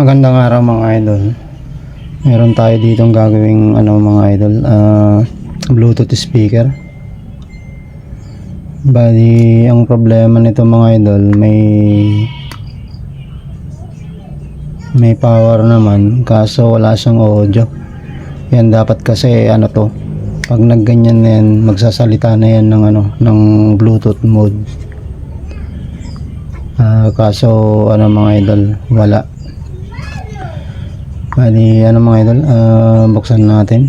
Magandang araw mga idol. Meron tayo ditong gagawing mga idol, Bluetooth speaker. Bali, ang problema nito mga idol, may power naman kaso wala siyang audio. Yan dapat kasi pag nagganyan na yan, magsasalita na yan ng Bluetooth mode. Kaso mga idol, wala. Bali, mga idol, buksan natin.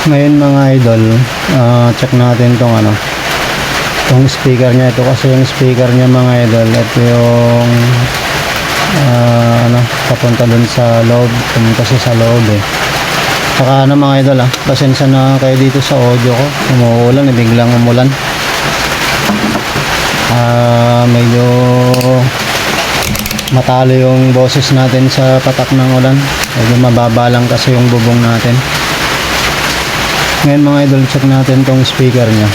Ngayon mga idol, check natin tong speaker niya. Ito kasi yung speaker niya mga idol. Ito yung papunta dun sa loob. Pumunta siya sa loob Saka mga idol pasensya na kayo dito sa audio ko. Umuulan, biglang umulan. Medyo matalo yung boses natin sa patak ng ulan. Medyo mababa lang kasi yung bubong natin. Ngayon mga idol, check natin tong speaker niya.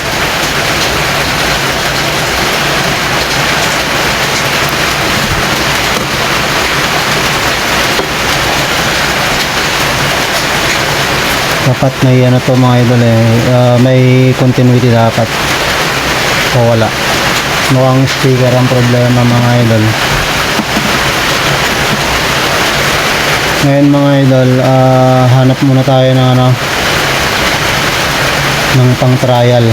Dapat may mga idol may continuity dapat o wala. Mukhang speaker ang problema mga idol. Ngayon mga idol, hanap muna tayo ng pang trial.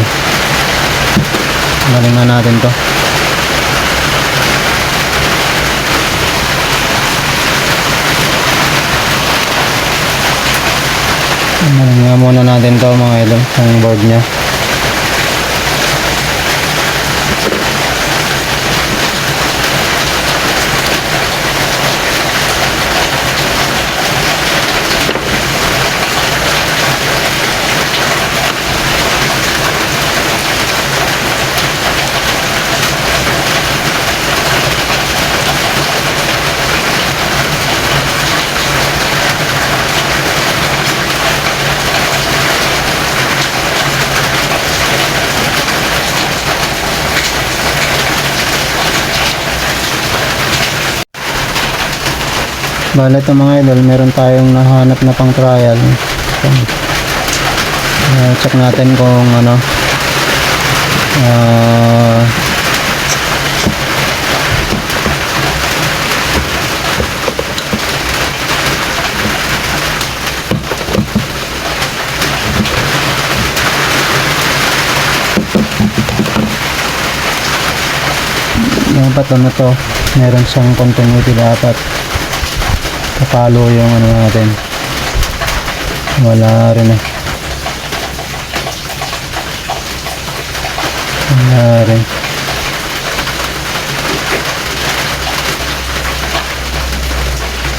Galingan natin to. Galingan muna natin to mga idol, ang board nya. Bale ito mga idol, meron tayong nahanap na pang trial. Check natin kung dapat to, meron siyang continuity dapat. Kapalo yung natin. Wala rin wala rin.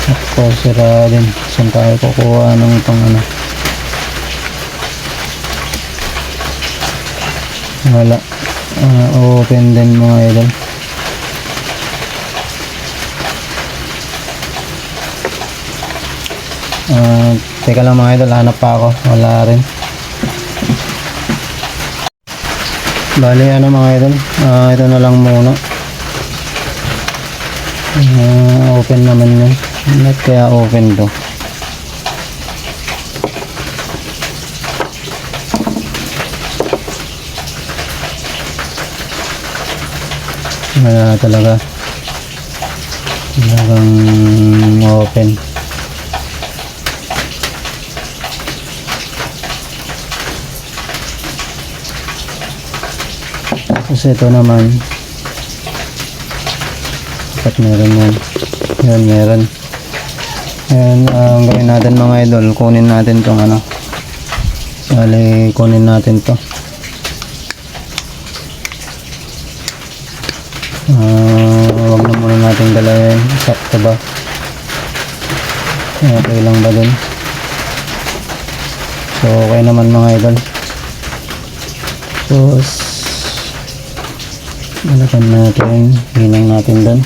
Ako sira din. Saan tayo kukuha ng pang wala. Open din mga idol. Teka lang mga idol, hanap pa ako. Wala rin. Bali mga idol, ito na lang muna. Open naman yun. Not kaya open to. Wala talaga. Talagang open. Kasi ito naman dapat meron yan meron. Ayan, ang gawin natin mga idol, kunin natin tong kunin natin to. Wag na muna natin galawin. Sakto ba? Okay lang ba dun? So okay naman mga idol. Tapos balakan natin, hinang natin doon.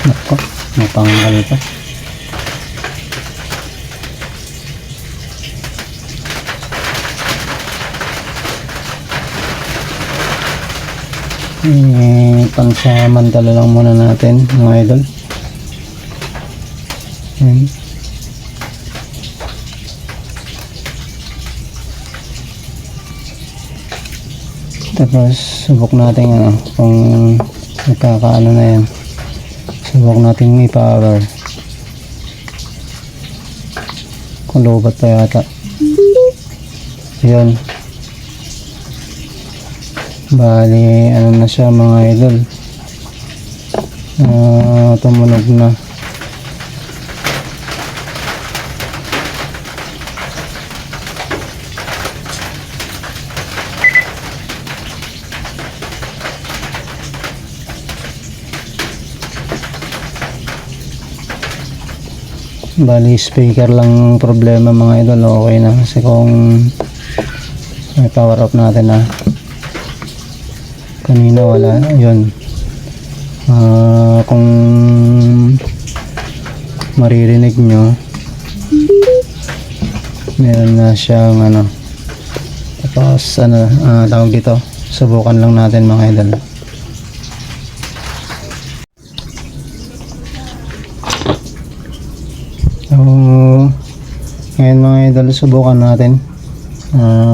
Nako, napanggal pa. Pansamantala lang muna natin mga idol. Ayan. Tapos subok natin kung nagkakaano na yan. Subok natin i-power. Kung lobat pa yata. Yun. Bali, ano na siya mga idol. Tumunog na. Bali, speaker lang problema mga idol. Okay na kasi kung may power up natin na. Kanina wala, yun. Kung maririnig nyo, meron na siyang tapos tawag dito, subukan lang natin mga idol. So ngayon mga idol, subukan natin.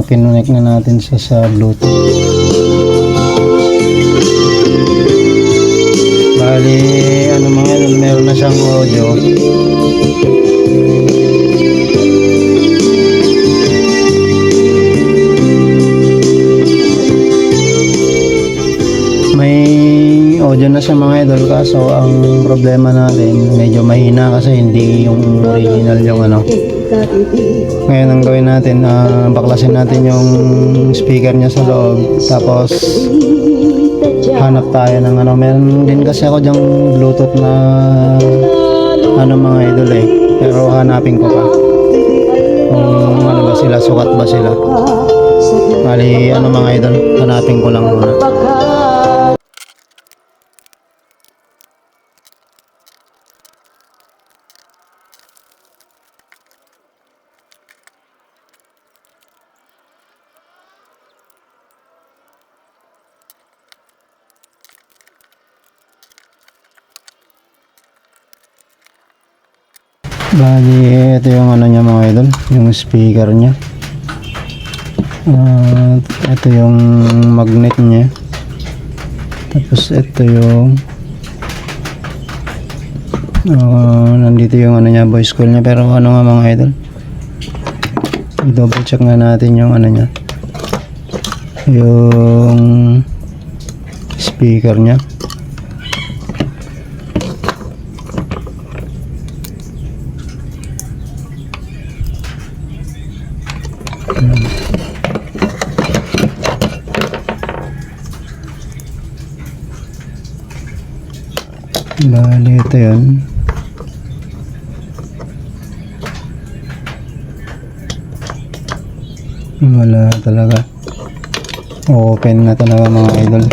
Kinonect na natin sa Bluetooth. Bali, mga idol, meron na siyang audio. May audio na siya mga idol, kaso ang problema natin medyo mahina kasi hindi yung original yung Ngayon ang gawin natin, baklasin natin yung speaker niya sa loob, tapos hanap tayo ng meron din kasi ako dyang Bluetooth na mga idol pero hanapin ko pa kung ba sila, sukat ba sila. Bali mga idol, hanapin ko lang muna. Bali, ito yung niya mga idol, yung speaker niya. Ito yung magnet niya. Tapos ito yung nandito yung niya, voice call niya. Pero nga mga idol, i-double check nga natin yung niya, yung speaker niya. Bali, ito yun. Wala talaga. Open na talaga mga idol.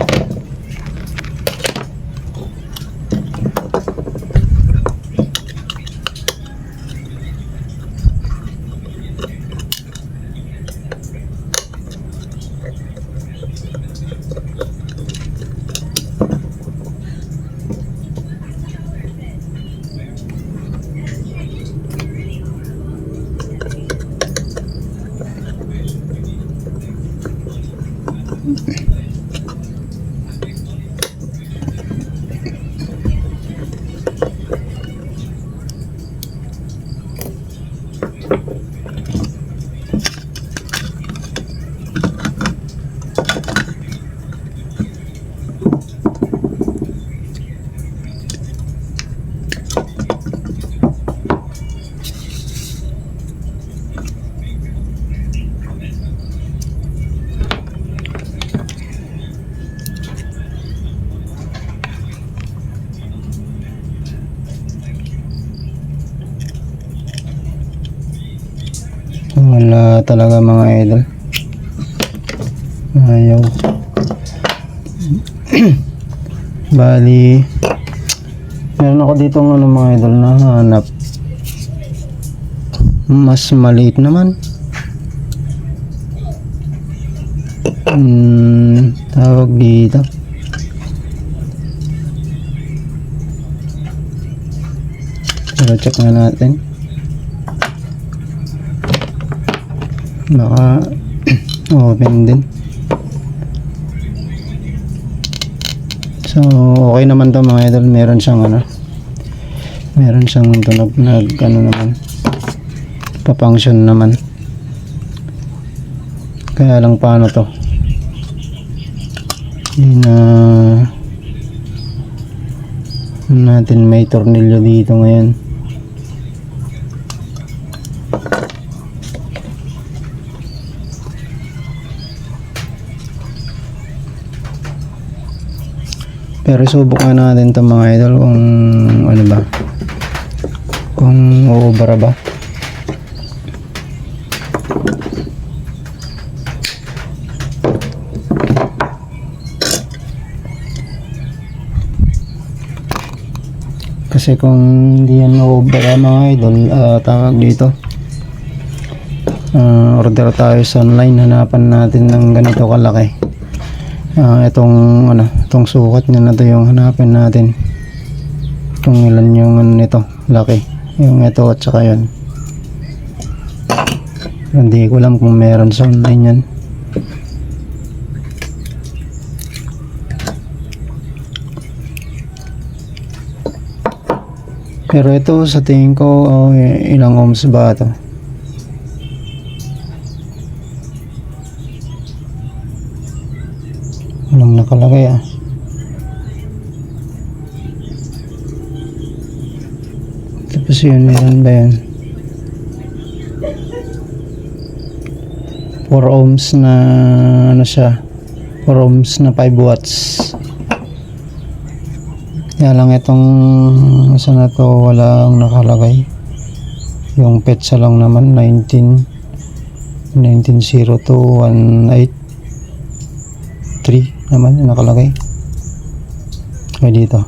Wala talaga mga idol. Ayaw. Bali, meron ako dito ng mga idol na hanap. Mas maliit naman. Tawag dito. Pero check na natin. Baka open din. So okay naman to mga idol. Meron siyang meron siyang tunog na naman, pa-function naman. Kaya lang paano to, hindi na natin may tornilyo dito ngayon. Pero subok nga natin to mga idol kung ano ba, kung uubara ba. Kasi kung hindi yan uubara mga idol, tawag dito, order tayo sa online, hanapan natin ng ganito kalaki. Itong sukat niya na to yung hanapin natin, kung ilan yung nito laki, yung ito at saka yun. Hindi ko alam kung meron sa online yan. Pero ito sa tingin ko, ilang ohms ba ito? Walang nakalagay Tapos yun, meron ba yan? 4 ohms na siya, 4 ohms na 5 watts. Kaya lang itong isa na to walang nakalagay. Yung petsa lang naman 1902-183 naman yung nakalagay. Kaya dito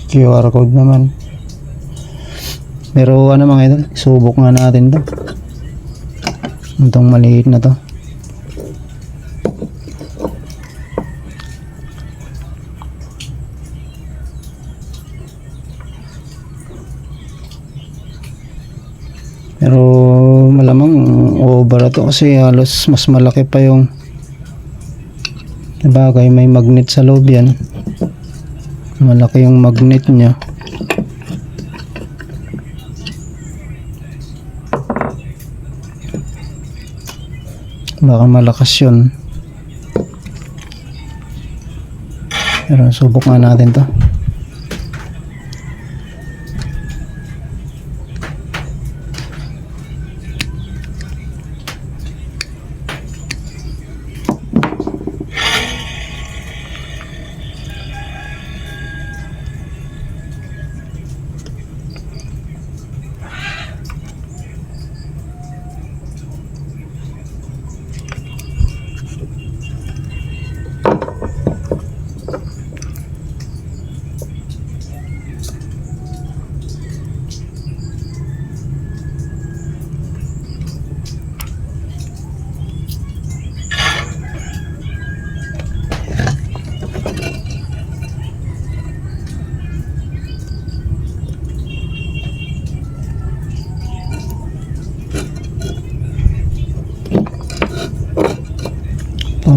QR code naman. Pero mga idol, subok nga natin to, itong maliit na to. Pero malamang over to kasi halos mas malaki pa yung, sabagay may magnet sa loob yan, malaki yung magnet nya. Baka malakas yun. Pero subok nga natin to.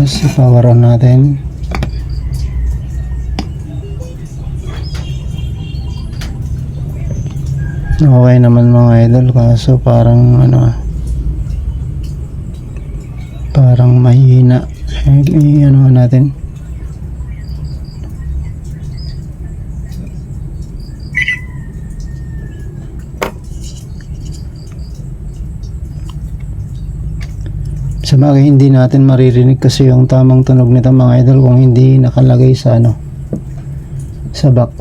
Tapos i-power on natin. Okay naman mga idol, kaso parang parang mahina. Natin. Sabagay hindi natin maririnig kasi yung tamang tunog nito mga idol kung hindi nakalagay sa sa box.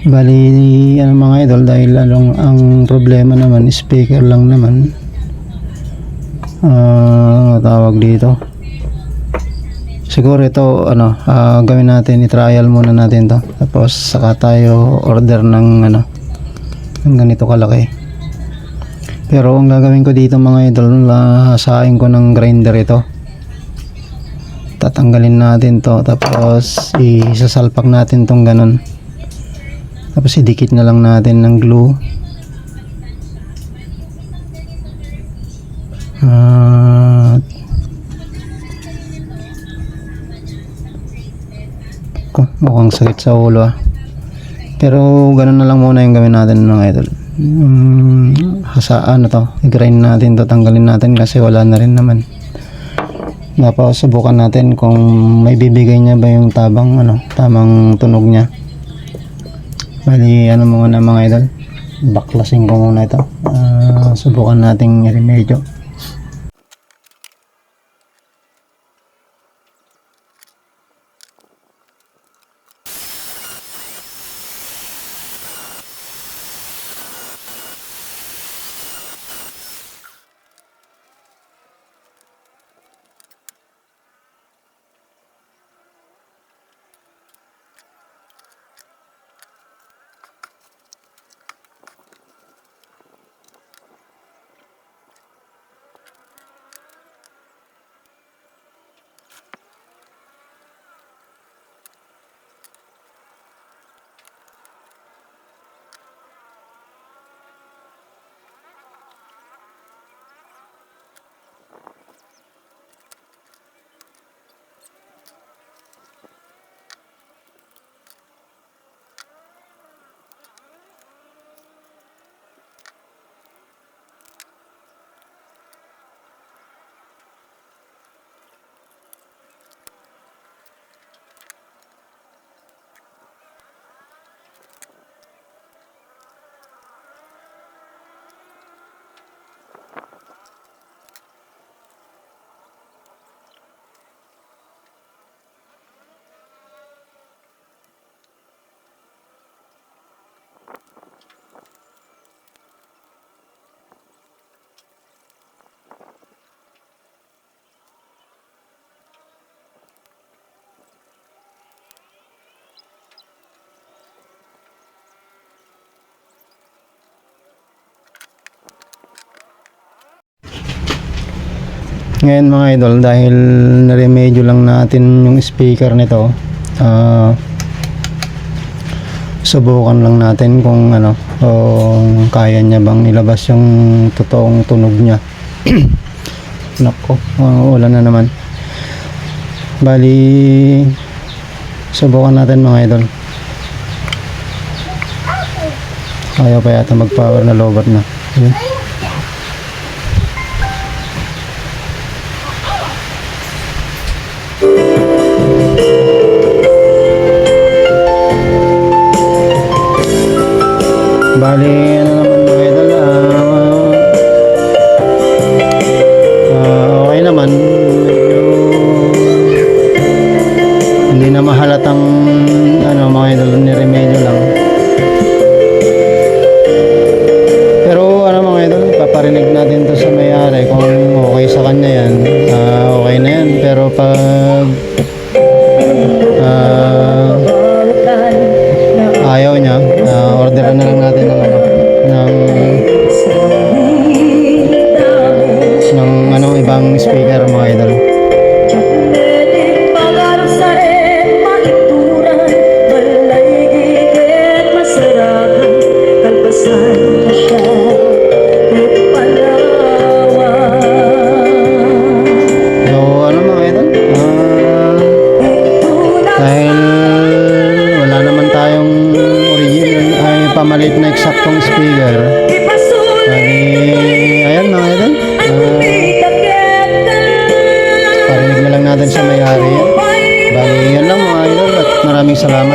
Bali, ano mga idol, dahil ang problema naman, speaker lang naman. Tawag dito. Siguro ito, gawin natin, i-trial muna natin to. Tapos, saka tayo order ng, ng ganito kalaki. Pero, ang gagawin ko dito mga idol, hasain ko ng grinder ito. Tatanggalin natin to. Tapos, isasalpak natin tong ganun. Tapos idikit na lang natin ng glue. Mukhang sakit sa ulo pero ganun na lang muna yung gawin natin mga idol. Hasaan na to, i-grind natin to, tanggalin natin kasi wala na rin naman. Tapos subukan natin kung may bibigay niya ba yung tamang tunog niya. Bali, muna mga idol, baklasin ko muna ito. Subukan nating i-remedyo. Ngayon mga idol, dahil na-remedyo lang natin yung speaker nito, subukan lang natin kung kung kaya niya bang ilabas yung totoong tunog niya. Nako, wala na naman. Bali, subukan natin mga idol. Ayaw pa yata mag-power na lobat na. Bali, naman mga idol, okay naman, medyo hindi na mahalatang mga idol, ni-remedyo lang. Pero mga idol, paparinig natin to sa may-ari kung okay sa kanya yan, okay na yan. Pero pag ayaw niya, orderan na lang natin ng ibang speaker mga idol. Pamalit na eksaktong speaker. Ayan mga idol, parinig na lang natin sa may-ari. Bali yan lang mga idol, at maraming salamat.